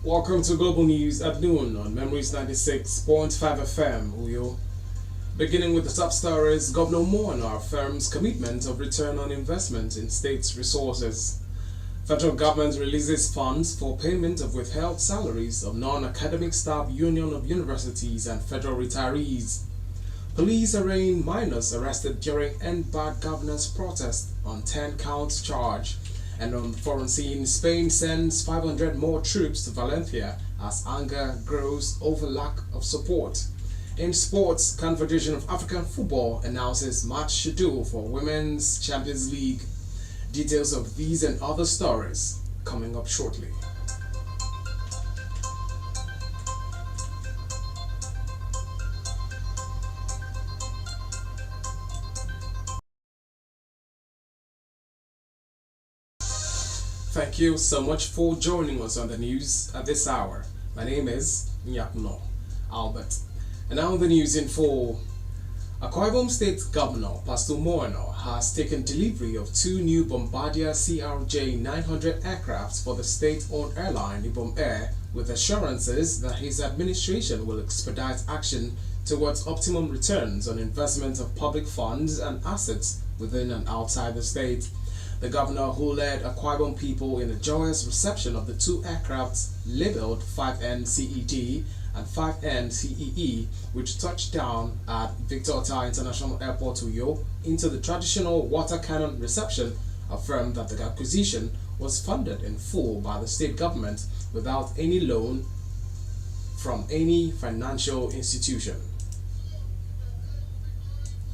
Welcome to Global News at noon on Memories 96.5 FM, Uyo. Beginning with the top stories, Governor Moana affirms commitment of return on investment in states' resources. Federal government releases funds for payment of withheld salaries of non-academic staff Union of Universities and federal retirees. Police arraign minors arrested during End Bad Governance protest on 10 counts charge. And on the foreign scene, Spain sends 500 more troops to Valencia as anger grows over lack of support. In sports, Confederation of African Football announces match schedule for Women's Champions League. Details of these and other stories coming up shortly. Thank you so much for joining us on the news at this hour. My name is NYAKNNO, Albert. And now the news in full. Akwa Ibom State Governor Pastor Moana has taken delivery of two new Bombardier CRJ-900 aircrafts for the state-owned airline Ibom Air, with assurances that his administration will expedite action towards optimum returns on investment of public funds and assets within and outside the state. The governor, who led Akwa Ibom people in a joyous reception of the two aircrafts labeled 5N CED and 5N CEE, which touched down at Victor Ota International Airport, Uyo, into the traditional water cannon reception, affirmed that the acquisition was funded in full by the state government without any loan from any financial institution.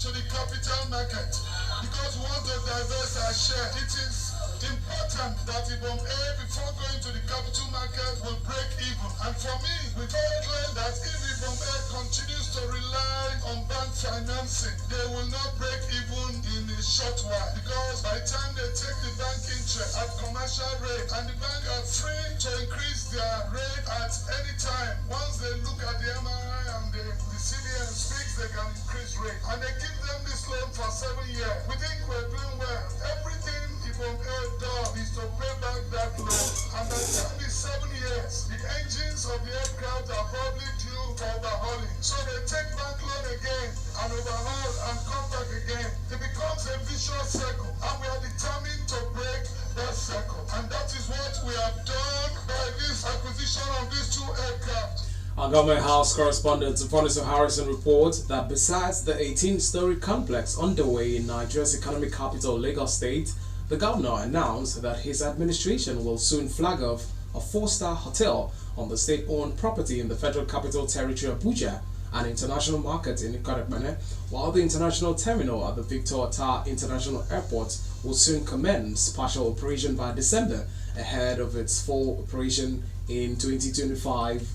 To the capital market, because we want to divest our share. It is important that Ibom Air, before going to the capital market, will break even. And for me, we very clear that if Ibom Air continues to rely on bank financing, they will not break even in a short while. Because by the time they take the bank interest at commercial rate, and the bank are free to increase their rate at any time. Once they look at the MRI and the CBN speaks, they can increase rate. And they give them this loan for 7 years. We think we're doing well. Everything Ibom Air does is to pay back that loan. And by the time it's 7 years, the engines of the aircraft are probably due for overhauling. So they take back loan again and overhaul and come back again. It becomes a vicious circle. And we are determined to break that circle. And that is what we have done by this acquisition of these two aircraft. Our Government House correspondent Vanessa Harrison reports that besides the 18-story complex underway in Nigeria's economic capital, Lagos State, the governor announced that his administration will soon flag off a 4-star hotel on the state-owned property in the Federal Capital Territory, Abuja, an international market in Enquiry, while the international terminal at the Victor Ota International Airport will soon commence partial operation by December, ahead of its full operation in 2025.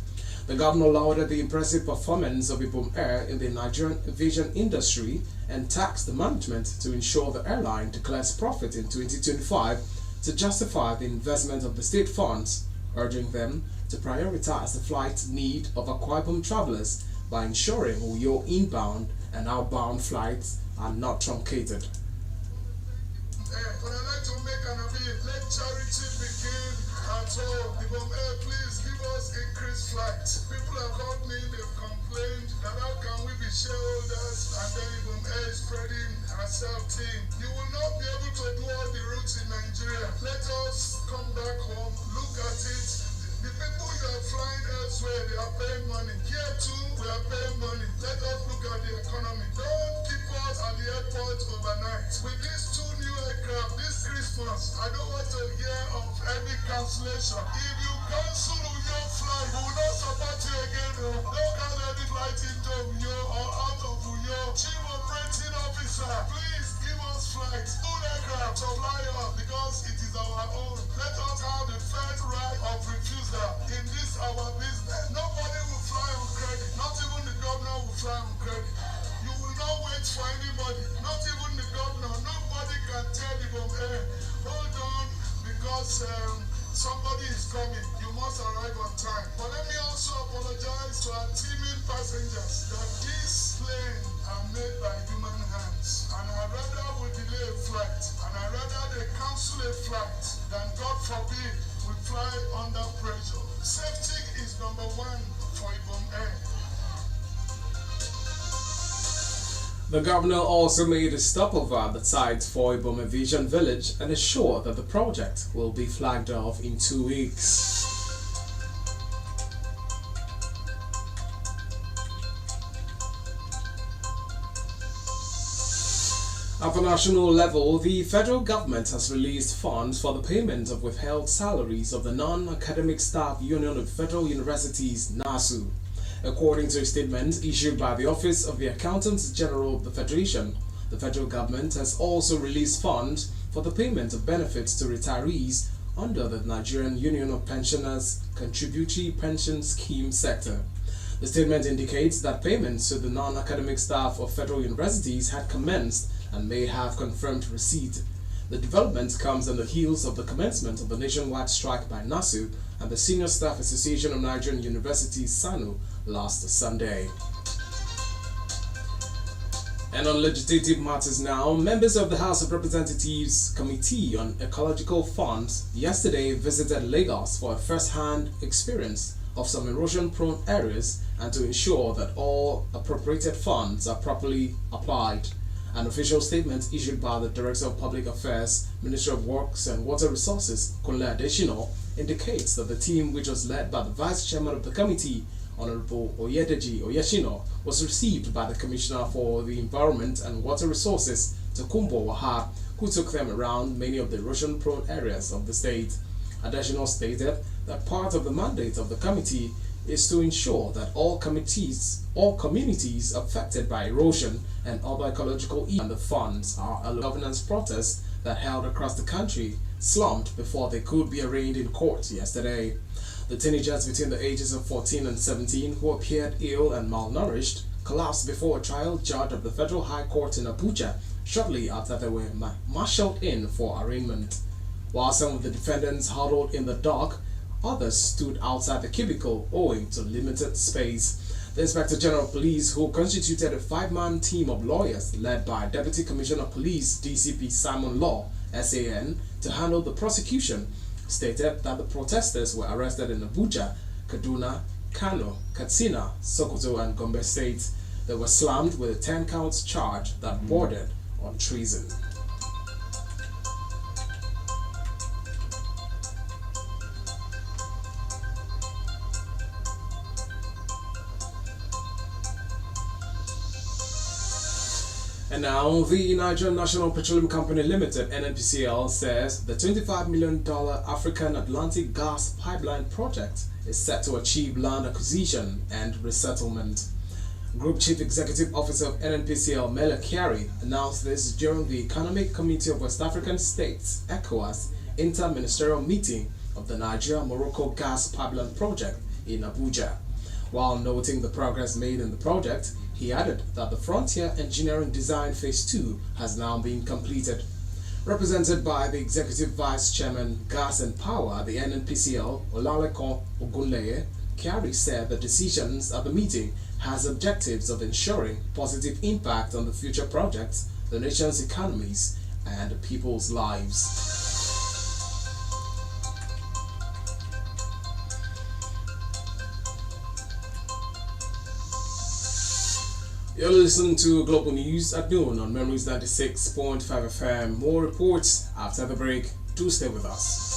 The governor lauded the impressive performance of Ibom Air in the Nigerian aviation industry and tasked the management to ensure the airline declares profit in 2025 to justify the investment of the state funds, urging them to prioritize the flight need of Akwa Ibom travelers by ensuring Uyo inbound and outbound flights are not truncated. But I'd like to make an appeal. Let charity begin at home. Ibom Air, please give us increased flights. People have called me, they've complained that how can we be shareholders and then Ibom Air is spreading herself thin. You will not be able to do all the routes in Nigeria. Let us come back home, look at it. The people you are flying elsewhere, they are paying money. Here too, we are paying money. Let us look at the economy. Don't keep us at the airport overnight. With these two new aircraft this Christmas, I don't want to hear of any cancellation. If you cancel your flight, we will not support you again. Don't cancel any flight into Uyo or out of Uyo. Chief Operating Officer, please give us flights. Two aircraft to fly off because it is our own. Let us have the first right of refusal in this our business. Nobody will fly on credit. Not even the governor will fly on credit. You will not wait for anybody. Not even the governor. Nobody can tell Ibom Air, hold on, because somebody is coming. You must arrive on time. But let me also apologize to our teaming passengers that this plane are made by human hands. And I rather will delay a flight. And I rather they cancel a flight The governor also made a stopover at the site for Ibom Vision Village and assured that the project will be flagged off in 2 weeks. At the national level, the federal government has released funds for the payment of withheld salaries of the Non-Academic Staff Union of Federal Universities, NASU. According to a statement issued by the Office of the Accountant General of the Federation, the federal government has also released funds for the payment of benefits to retirees under the Nigerian Union of Pensioners Contributory Pension Scheme sector. The statement indicates that payments to the non-academic staff of federal universities had commenced and may have confirmed receipt. The development comes on the heels of the commencement of the nationwide strike by NASU and the Senior Staff Association of Nigerian Universities (SANU) last Sunday. And on legislative matters now, members of the House of Representatives Committee on Ecological Funds yesterday visited Lagos for a first-hand experience of some erosion-prone areas and to ensure that all appropriated funds are properly applied. An official statement issued by the Director of Public Affairs, Minister of Works and Water Resources, Kunle Adesina, indicates that the team, which was led by the Vice Chairman of the committee, Honorable Oyedeji Oyeshino, was received by the Commissioner for the Environment and Water Resources, Tokumbo Wahab, who took them around many of the erosion-prone areas of the state. Adesina stated that part of the mandate of the committee is to ensure that all communities affected by erosion and other ecological issues and the funds are a governance protest that held across the country slumped before they could be arraigned in court yesterday. The teenagers between the ages of 14 and 17 who appeared ill and malnourished collapsed before a trial judge of the Federal High Court in Abuja shortly after they were marshaled in for arraignment. While some of the defendants huddled in the dock, others stood outside the cubicle owing to limited space. The Inspector General of Police, who constituted a 5-man team of lawyers led by Deputy Commissioner of Police DCP Simon Law, SAN, to handle the prosecution, stated that the protesters were arrested in Abuja, Kaduna, Kano, Katsina, Sokoto and Gombe states. They were slammed with a 10-count charge that bordered on treason. And now, the Nigerian National Petroleum Company Limited (NNPCL) says the $25 million African Atlantic Gas Pipeline project is set to achieve land acquisition and resettlement. Group Chief Executive Officer of NNPCL, Enquiry, announced this during the Economic Committee of West African States (ECOWAS) inter-ministerial meeting of the Nigeria-Morocco Gas Pipeline project in Abuja. While noting the progress made in the project, he added that the Frontier Engineering Design Phase 2 has now been completed. Represented by the Executive Vice Chairman, Gas and Power at the NNPCL, Olalekon Ogunleye, Enquiry said the decisions at the meeting has objectives of ensuring positive impact on the future projects, the nation's economies, and people's lives. You're listening to Global News at noon on Memories 96.5 FM. More reports after the break. Do stay with us.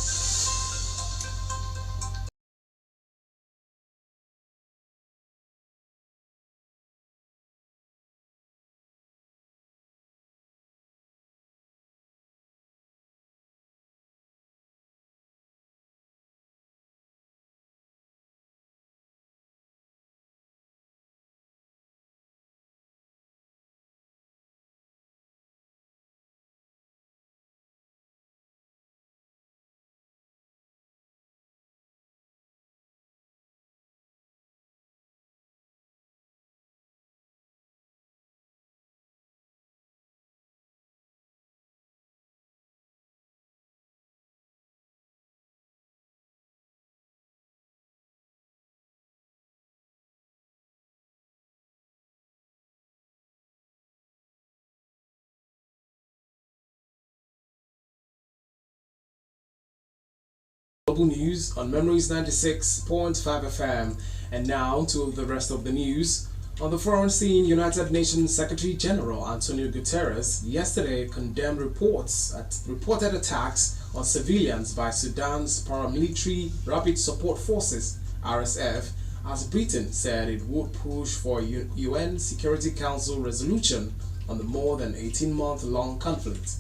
Global News on Memories 96.5 FM. And now to the rest of the news. On the foreign scene, United Nations Secretary General Antonio Guterres yesterday condemned reported attacks on civilians by Sudan's paramilitary Rapid Support Forces (RSF), as Britain said it would push for a UN Security Council resolution on the more than 18-month-long conflict.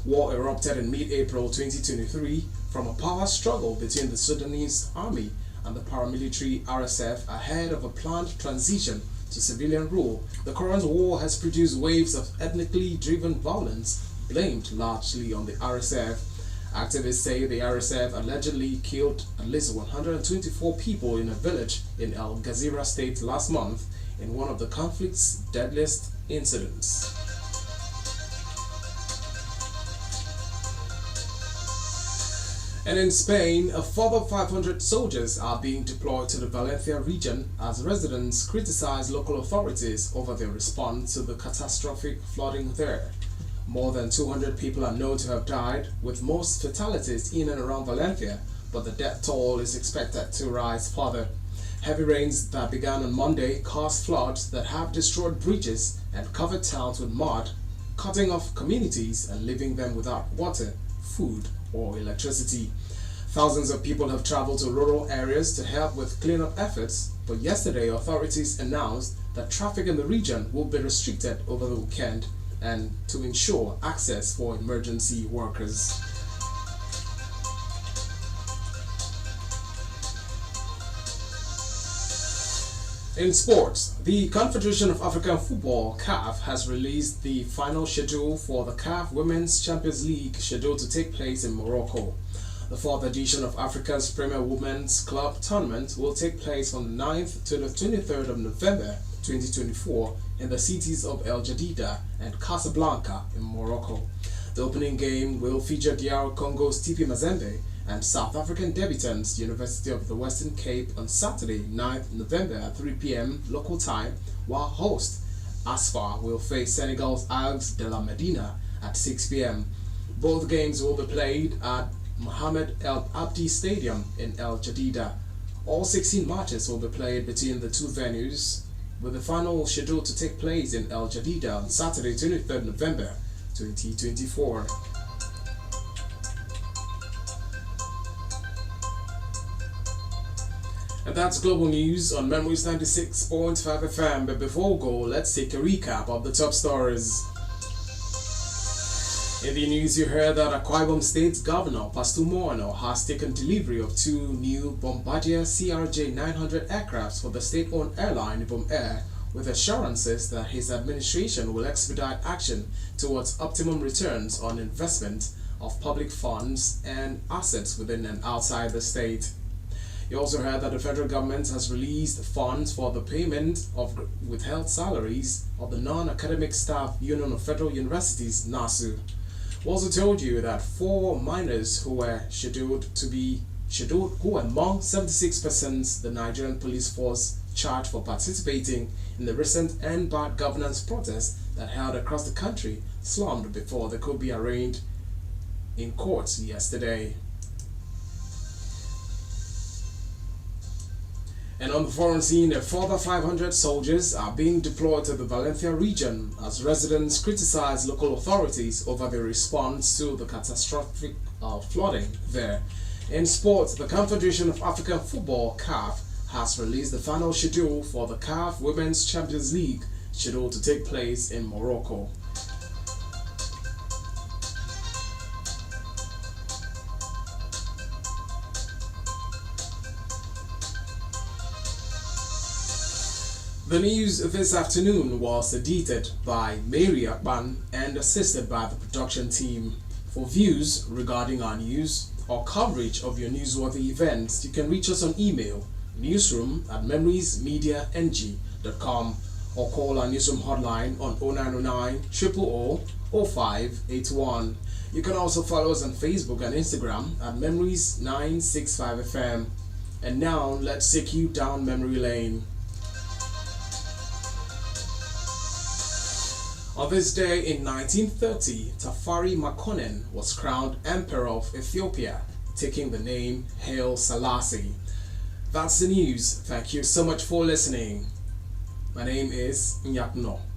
War erupted in mid-April 2023 from a power struggle between the Sudanese army and the paramilitary RSF ahead of a planned transition to civilian rule. The current war has produced waves of ethnically driven violence blamed largely on the RSF. Activists say the RSF allegedly killed at least 124 people in a village in El Ghazira state last month in one of the conflict's deadliest incidents. And in Spain, a further 500 soldiers are being deployed to the Valencia region as residents criticize local authorities over their response to the catastrophic flooding there. More than 200 people are known to have died, with most fatalities in and around Valencia, but the death toll is expected to rise further. Heavy rains that began on Monday caused floods that have destroyed bridges and covered towns with mud, cutting off communities and leaving them without water, food, or electricity. Thousands of people have traveled to rural areas to help with cleanup efforts, but yesterday authorities announced that traffic in the region will be restricted over the weekend and to ensure access for emergency workers. In sports, the Confederation of African Football (CAF) has released the final schedule for the CAF Women's Champions League, scheduled to take place in Morocco. The fourth edition of Africa's Premier Women's Club Tournament will take place from the 9th to the 23rd of November 2024 in the cities of El Jadida and Casablanca in Morocco. The opening game will feature DR Congo's TP Mazembe and South African debutants University of the Western Cape on Saturday, 9th November at 3 p.m. local time, while host Asfar will face Senegal's Ags de la Medina at 6 p.m. Both games will be played at Mohamed El Abdi Stadium in El Jadida. All 16 matches will be played between the two venues, with the final scheduled to take place in El Jadida on Saturday, 23rd November 2024. And that's global news on Memories 96.5 FM. But before we go, let's take a recap of the top stories. In the news, you heard that Akwa Ibom State Governor Pastor Moano has taken delivery of 2 new Bombardier CRJ-900 aircrafts for the state-owned airline Ibom Air, with assurances that his administration will expedite action towards optimum returns on investment of public funds and assets within and outside the state. You also heard that the federal government has released funds for the payment of withheld salaries of the Non-Academic Staff Union of Federal Universities, NASU. We also told you that 4 minors who were who were among 76 persons the Nigerian police force charged for participating in the recent End Bad Governance protests that held across the country slumped before they could be arraigned in courts yesterday. And on the foreign scene, a further 500 soldiers are being deployed to the Valencia region as residents criticize local authorities over their response to the catastrophic flooding there. In sports, the Confederation of African Football (CAF) has released the final schedule for the CAF Women's Champions League, scheduled to take place in Morocco. The news this afternoon was edited by Mary Akpan and assisted by the production team. For views regarding our news or coverage of your newsworthy events, you can reach us on email newsroom@memoriesmediang.com or call our Newsroom hotline on 0909 000 0581. You can also follow us on Facebook and Instagram at Memories965FM. And now let's take you down memory lane. On this day in 1930, Tafari Makonnen was crowned Emperor of Ethiopia, taking the name Haile Selassie. That's the news. Thank you so much for listening. My name is NYAKNNO.